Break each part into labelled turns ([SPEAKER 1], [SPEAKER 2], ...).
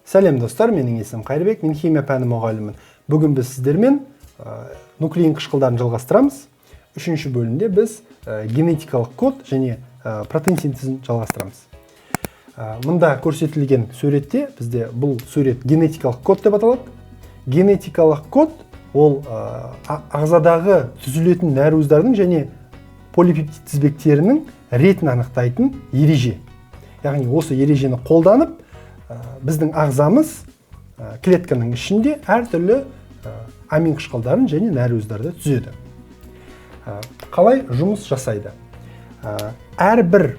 [SPEAKER 1] Сәлем достар, менің есімім Қайырбек, мен химия пәні мұғалімімін. Бүгін біз сіздермен нуклеин қышқылдарын жалғастырамыз. Үшінші бөлімде біз генетикалық код және протеин синтезін жалғастырамыз. Мұнда көрсетілген суретте бізде бұл сурет генетикалық код деп аталады. Генетикалық код ол ағзадағы түзілетін нәруыздардың және полипептид тізбектерінің ретін анықтайтын ереже. Яғни осы ережені қолданып біздің ағзамыз клетканың ішінде әртүрлі амин қышқылдарын және нәруыздарды түзеді. Қалай жұмыс жасайды? Әрбір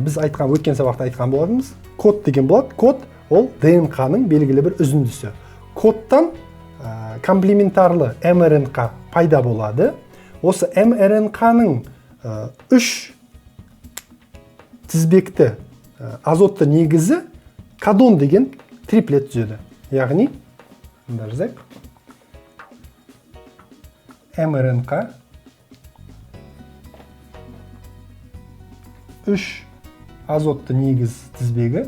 [SPEAKER 1] біз өткен сабақта айтқан болатынбыз, код деген болады. Код ол ДНК-ның белгілі бір үзіндісі. Кодтан комплементарлы мРНК пайда болады. Осы мРНК-ның 3 тізбекті азотты негізі кодон деген триплет түзеді. Яғни, мында жазайық. мРНК 3 азотты негіз тізбегі,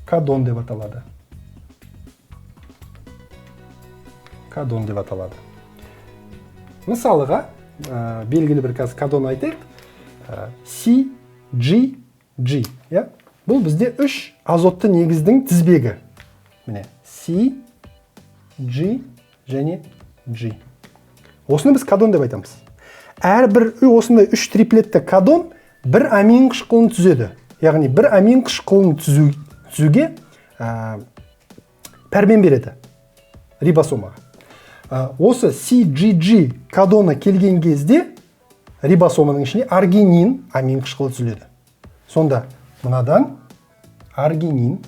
[SPEAKER 1] кодон деп аталады. Мысалыға, белгілі бір кодон айтайық, CGG. Бұл бізде 3 азотты негіздің тізбегі. Міне, C, G және G. Осыны біз кодон деп айтамыз. Әрбір осындай 3 триплетті кодон бір амин қышқылын түзеді. Яғни бір амин қышқылын түзуге пәрмен береді рибосомаға. Осы CGG кодона келген кезде рибосоманың ішіне аргинин амин қышқылы түзіледі. Сонда мынадан аргинин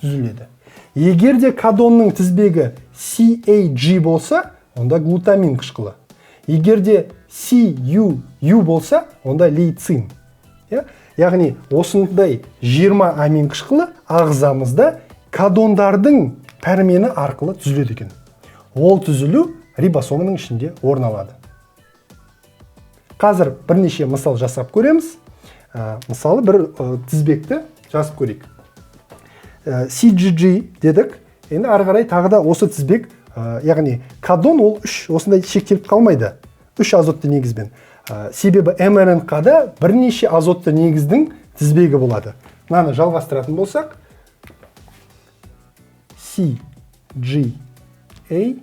[SPEAKER 1] түзіледі. Егер де кодонның тізбегі CAG болса, онда глутамин қышқылы. Егер де CUU болса, онда лейцин. Яғни осындай 20 амин қышқылы ағзамызда кодондардың пәрмені арқылы түзіледі екен. Ол түзілу рибосоманың ішінде орын алады. Қазір бірнеше мысал жасап көреміз. Мысалы бір тізбекті жазып көрейік. CGG дедік. Енді ары қарай тағы да осы тізбек, яғни кодон ол осындай шектеліп қалмайды. 3 азотты негізбен. Себебі мРНК-да бірнеше азотты негіздің тізбегі болады. Мынаны жалғастыратын болсақ, CGA,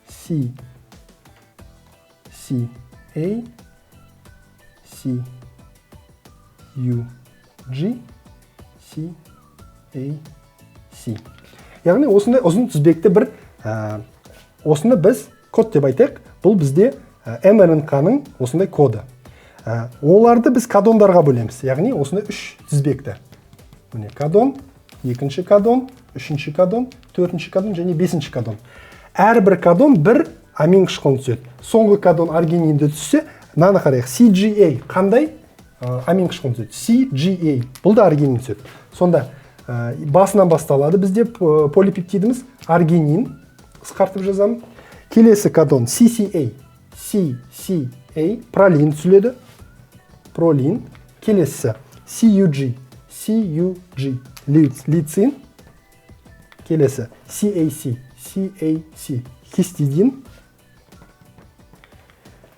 [SPEAKER 1] CCA, CUG, CAC. Яғни осындай ұзын тізбекті бір, осыны біз код деп айтайық. Бұл бізде мРНК-ның осындай коды. Оларды біз кодондарға бөлеміз. Яғни осындай 3 тізбекті. Міне кодон, екінші кодон, үшінші кодон, төртінші кодон және бесінші кодон. Әрбір кодон бір амин қышқылын түседі. Соңғы кодон аргининді түссе, мынаны қарайық. CGA қандай амин қышқылын түседі? CGA. Бұл да аргинин түседі. Сонда басынан басталады бізде полипептидіміз аргинин. Қысқартып жазамын. Келесі кодон CCA. Пролин түсіледі. Пролин. Келесі CUG. Лейцин. Келесі CAC. Хистидин.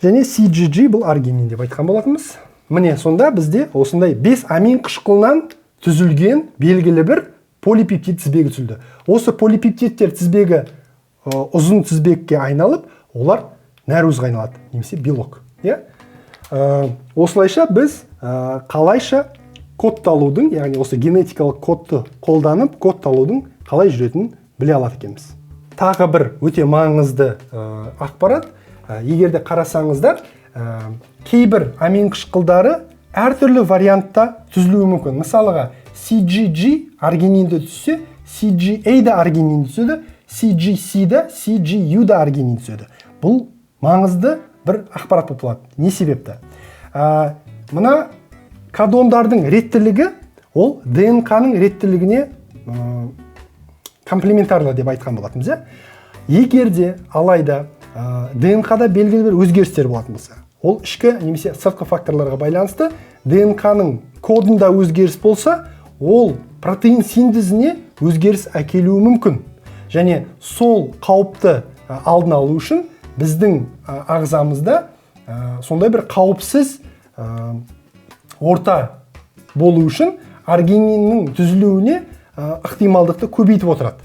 [SPEAKER 1] Және CGG бұл аргинин деп айтқан болатынбыз. Міне сонда бізде осындай 5 амин қышқылынан түзілген белгілі бір полипептид тізбегі түзілді. Осы полипептидтер тізбегі ұзын тізбекке айналып, олар нәруызға айналады, немесе белок. Осылайша біз қалайша кодталудың, яғни осы генетикалық кодты қолданып кодталудың қалай жүретінін біле алады екенбіз. Тағы бір өте маңызды ақпарат, егерде қарасаңыздар, кейбір амин қышқылдары әртүрлі вариантта түзілуі мүмкін. Мысалыға, CGG аргининді түссе, CGA да аргинин түседі, CGC да, CGU да аргинин түседі. Бұл маңызды бір ақпарат болып болады. Не себепті? Мына кодондардың реттілігі, ол ДНК-ның реттілігіне комплементарлы деп айтқан болатынбыз. Егерде алайда ДНК-да белгілі бір өзгерістер болатын болса, ол ішкі немесе сыртқы факторларға байланысты ДНК-ның кодында өзгеріс болса, ол протеин синтезіне өзгеріс әкелуі мүмкін. Және сол қауіпті алдын алу үшін біздің ағзамызда сондай бір қауіпсіз орта болу үшін аргининнің түзілуіне ықтималдықты көбейтіп отырады.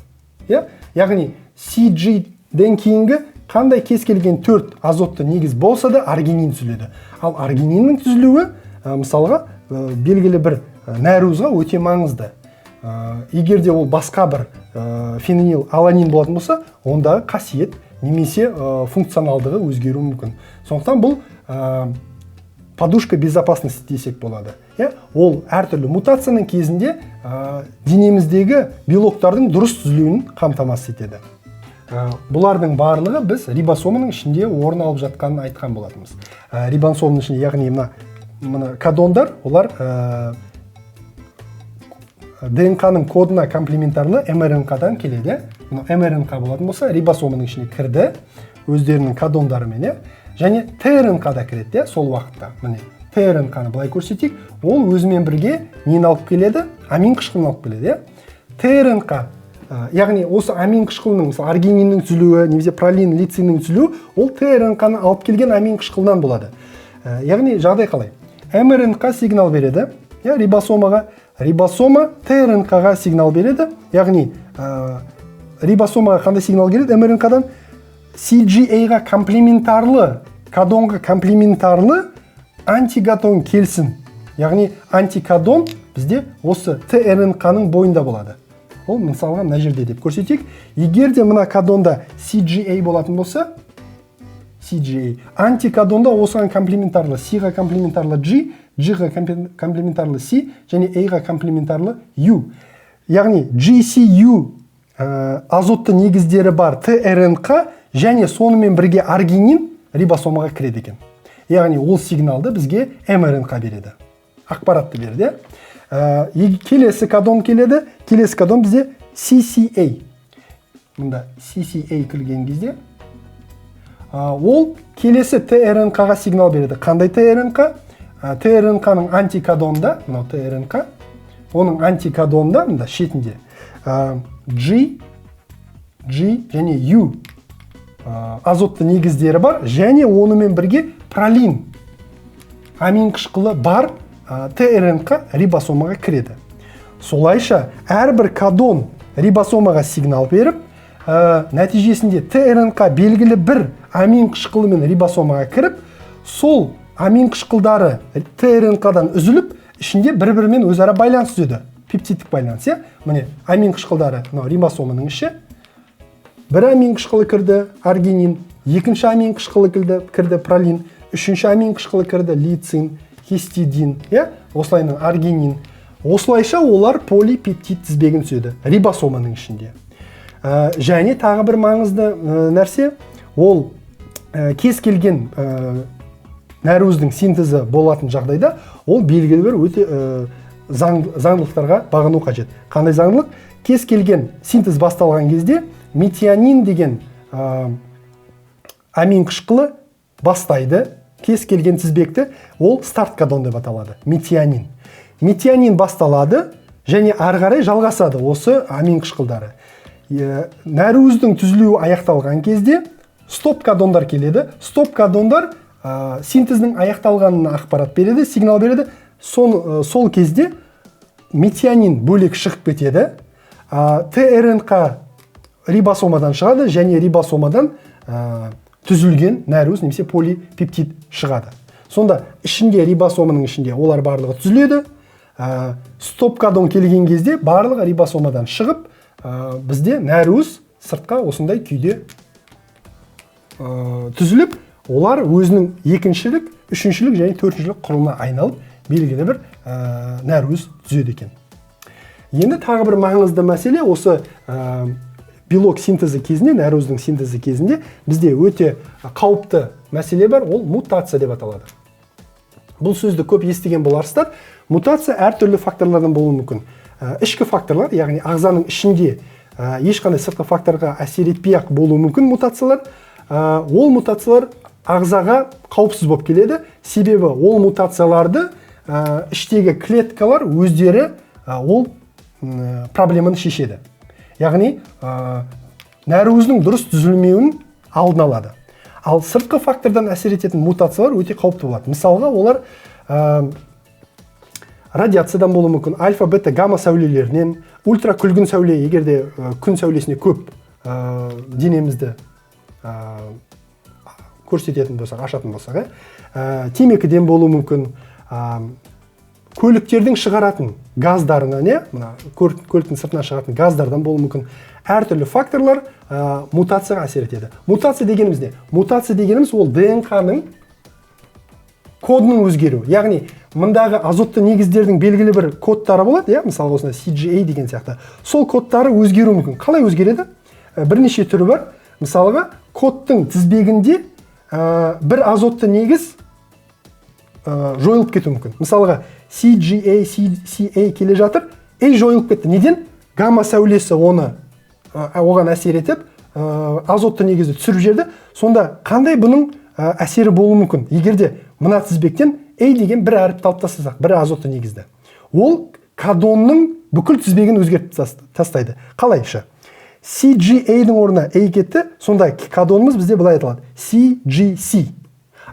[SPEAKER 1] Яғни CG-ден кейінгі қандай кез келген 4 азотты негіз болса да аргинин түзіледі. Ал аргининнің түзілуі мысалға белгілі бір нәрузға өте маңызды. Егер де ол басқа бір фенил аланин болатын болса, ондағы қасиет немесе функционалдығы өзгеруі мүмкін. Сондықтан бұл подушка безопасности десек болады. Ол әртүрлі мутацияның кезінде денеміздегі белоктардың дұрыс түзілуін қамтамасыз етеді. Бұлардың барлығы біз рибосомның ішінде орын алып жатқанын айтқан болатынбыз. Рибосомның ішінде, яғни мына кодондар, олар ДНК-ның кодына комплементарлы МРНК-дан келеді. МРНК болатын болса, рибосомның ішіне кірді, өздерінің кодондарымен, және ТРНК-да кіреді, сол уақытта. ТРНК-ны былай көрсетейік, ол өзімен бірге нені алып келеді? Амин қышқылын алып келеді. ТРНК, яғни осы амин қышқылының, аргининнің түзілуі, немесе пролин, лициннің түзілуі, ол ТРНК-ны алып келген амин қышқылынан болады. Яғни жағдай қалай? МРНК сигнал береді, рибосомаға, рибосома ТРНК-ға сигнал береді, яғни рибосомаға қандай сигнал келеді? МРНК-дан CGA-ға комплементарлы, кодонға комплементарлы антикодон келсін. Яғни антикодон бізде осы ТРНК-ның бойында болады. Ол мысалға мына жерде деп көрсетейік. Егер де мына кодонда CGA болатын болса, CGA, антикодонда осыған комплементарлы C-ға комплементарлы G, G-ға комплементарлы C, және A-ға комплементарлы U. Яғни GCU азотты негіздері бар ТРНК және сонымен бірге аргинин рибосомаға кіреді екен. Яғни ол сигналды бізге МРНК береді. Ақпаратты берді. Келесі кодон келеді. Келесі кодон бізде CCA. Мұнда CCA кірген кезде ол келесі ТРНК-ға сигнал береді. Қандай ТРНК? ТРНК-ның антикодонда, мынау ТРНК, оның антикодонда, мында шетінде G және U азотты негіздері бар, және онымен бірге пролин амин қышқылы бар ТРНК рибосомаға кіреді. Солайша әрбір кодон рибосомаға сигнал беріп, нәтижесінде ТРНК белгілі бір амин қышқылымен рибосомаға кіріп, сол амин қышқылдары ТРНК-дан үзіліп, ішінде бір-бірімен өзара байланыс түзеді. Пептидтік байланыс. Міне, амин қышқылдары рибосоманың іші. Бір амин қышқылы кірді, аргинин, екінші амин қышқылы кірді, пролин, үшінші амин қышқылы кірді, лицин, хистидин, осылайынан аргинин. Осылайша олар полипептид тізбегін түзеді рибосоманың ішінде. Және тағы бір маңызды нәрсе, ол кез келген нәруіздің синтезі болатын жағдайда, ол белгілі бір өте заңдылықтарға бағыну қажет. Қандай заңдылық? Кез келген синтез басталған кезде метионин деген амин қышқылы бастайды, кез келген тізбекті, ол старт кодон деп аталады, метионин. Метионин басталады, және ары қарай жалғасады осы амин қышқылдары. Нәруіздің түзілуі аяқталған кезде стоп кодондар келеді. Стоп кодондар синтездің аяқталғанына ақпарат береді, сигнал береді. Сол кезде метионин бөлек шығып кетеді, ТРНК рибосомадан шығады, және рибосомадан түзілген нәруіз немесе полипептид шығады. Сонда ішінде, рибосоманың ішінде олар барлығы түзіледі. Стоп кодон келген кезде барлығы рибосомадан шығып, бізде нәруіз сыртқа осындай күйде түзіліп, олар өзінің екіншілік, үшіншілік және төртіншілік құрылына айналып, белгілі бір нәруіз түзеді екен. Енді тағы бір маңызды мәселе осы белок синтезі кезінде, нәруіздің синтезі кезінде бізде өте қауіпті мәселе бар, ол мутация деп аталады. Бұл сөзді көп естіген боларсыздар. Мутация әртүрлі факторлардан болуы мүмкін. Ішкі факторлар, яғни ағзаның ішінде ешқандай сыртқы факторға әсер етпей-ақ болуы мүмкін мутациялар. ол мутациялар ағзаға қауіпсіз болып келеді, себебі ол мутацияларды іштегі клеткалар өздері ол проблеманы шешеді. Яғни нәруіздің дұрыс түзілмеуін алдын алады. Ал сыртқы фактордан әсер ететін мутациялар өте қауіпті болады. Мысалға, олар радиациядан болуы мүмкін, альфа, бета, гамма сәулелерінен, ультра күлгін сәуле, егерде күн сәулесіне көп денемізді көрсететін болсақ, ашатын болсақ, темекіден болуы мүмкін, көліктердің шығаратын газдарынан, көліктің сыртынан шығатын газдардан болуы мүмкін. Әртүрлі факторлар мутацияға әсер етеді. Мутация дегеніміз не? Мутация дегеніміз ол ДНК-ның кодының өзгеру. Яғни, мындағы азотты негіздердің белгілі бір кодтары болады, мысалы осында CGA деген сияқты. Сол кодтары өзгеру мүмкін. Қалай өзгереді? Бірнеше түрі бар. Мысалға, кодтың тізбегінде бір азотты негіз жойылып кету мүмкін. Мысалға, CGA, CA келе жатыр, жойылып кетті. Неден? Гамма сәулесі оған әсер етіп, азотты негізді түсіріп жерді. Сонда қандай бұның әсері болуы мүмкін? Егерде мына тізбектен деген бір әріпті алып тастасақ, бір азотты негізді. Ол кодонның бүкіл тізбегін өзгертіп тастайды. Қалайша? CGA-дің орнына кетті, сонда кодонымыз бізде былай айтылады. CGC.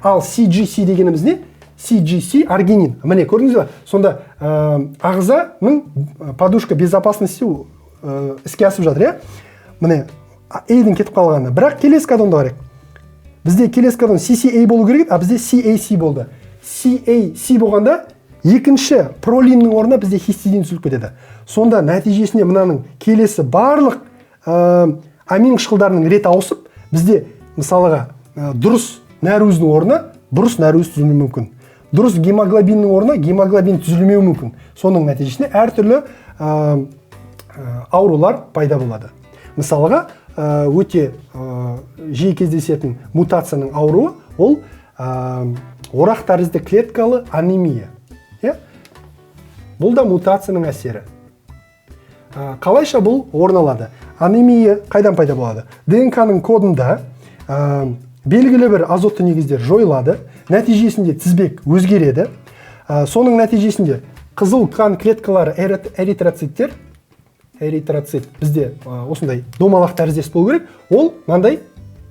[SPEAKER 1] Ал CGC дегеніміз не? CGC аргинин. Міне, көрдіңіз бе? Сонда ағзаның подушка безопасности іске асып жатыр, Міне, A-дің кетіп қалғаны. Бірақ келесі кодонда барайық. Бізде келесі кодон CCA болу керек, а бізде CAC болды. CAC болғанда екінші пролиннің орнына бізде хистидин түсіліп кетеді. Сонда нәтижесінде мынаның келесі барлық амин қышқылдарының реті ауысып, бізде мысалыға дұрыс нәруіздің орнына бұрыс нәруіз түзілуі мүмкін. Дұрыс гемоглобиннің орнына гемоглобин түзілмеуі мүмкін. Соның нәтижесінде әртүрлі аурулар пайда болады. Мысалға, өте жиі кездесетін мутацияның ауруы ол орақ тәрізді клеткалы анемия. Бұл да мутацияның әсері. Қалайша бұл орын алады? Анемия қайдан пайда болады? ДНК-ның кодында белгілі бір азотты негіздер жойылады, нәтижесінде тізбек өзгереді. Соның нәтижесінде қызыл қан клеткалары эритроциттер, эритроцит бізде осындай домалақ тәріздес болу керек, ол мынандай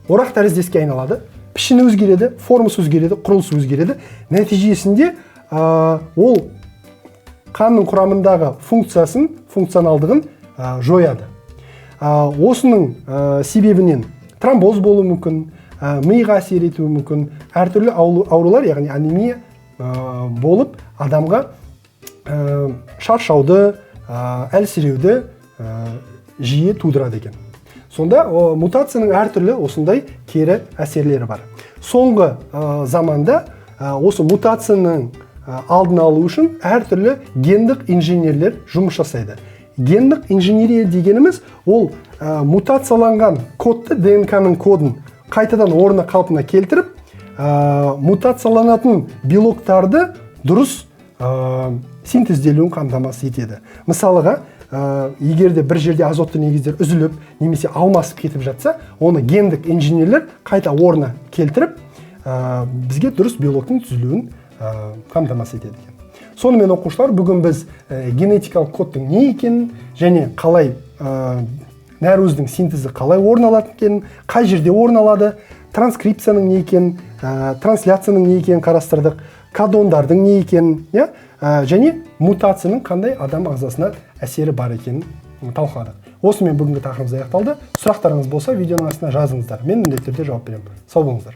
[SPEAKER 1] орақ тәріздеске айналады, пішіні өзгереді, формасы өзгереді, құрылысы өзгереді. Нәтижесінде ол қанның құрамындағы функционалдығын жояды. Осының себебінен тромбоз болуы мүмкін, миға әсер етуі мүмкін, әртүрлі аурулар, яғни анемия болып адамға шаршауды, әлсіреуді жиі тудырады екен. Сонда мутацияның әртүрлі осындай кері әсерлері бар. Соңғы заманда осы мутацияның алдын алу үшін әртүрлі гендік инженерлер жұмыс жасайды. Гендік инженерия дегеніміз ол мутацияланған кодты, ДНК-ның кодын қайтадан орнына қалпына келтіріп, мутацияланатын белоктарды дұрыс синтезделуін қамтамасыз етеді. Мысалыға, егерде бір жерде азотты негіздер үзіліп, немесе алмасып кетіп жатса, оны гендік инженерлер қайта орнына келтіріп, бізге дұрыс белоктың түзілуін қамтамасыз етеді екен. Сонымен оқушылар, бүгін біз генетикалық кодтың не екенін және қалай нәруіздің синтезі қалай орын алады екенін, қай жерде орын алады, транскрипцияның не екенін, трансляцияның не екенін қарастырдық, кодондардың не екенін, және мутацияның қандай адам ағзасына әсері бар екенін талқыладық. Осымен бүгінгі тақырыбымыз аяқталды. Сұрақтарыңыз болса, видеоның астына жазыңыздар. Мен міндетті түрде жауап беремін. Сау болыңыздар.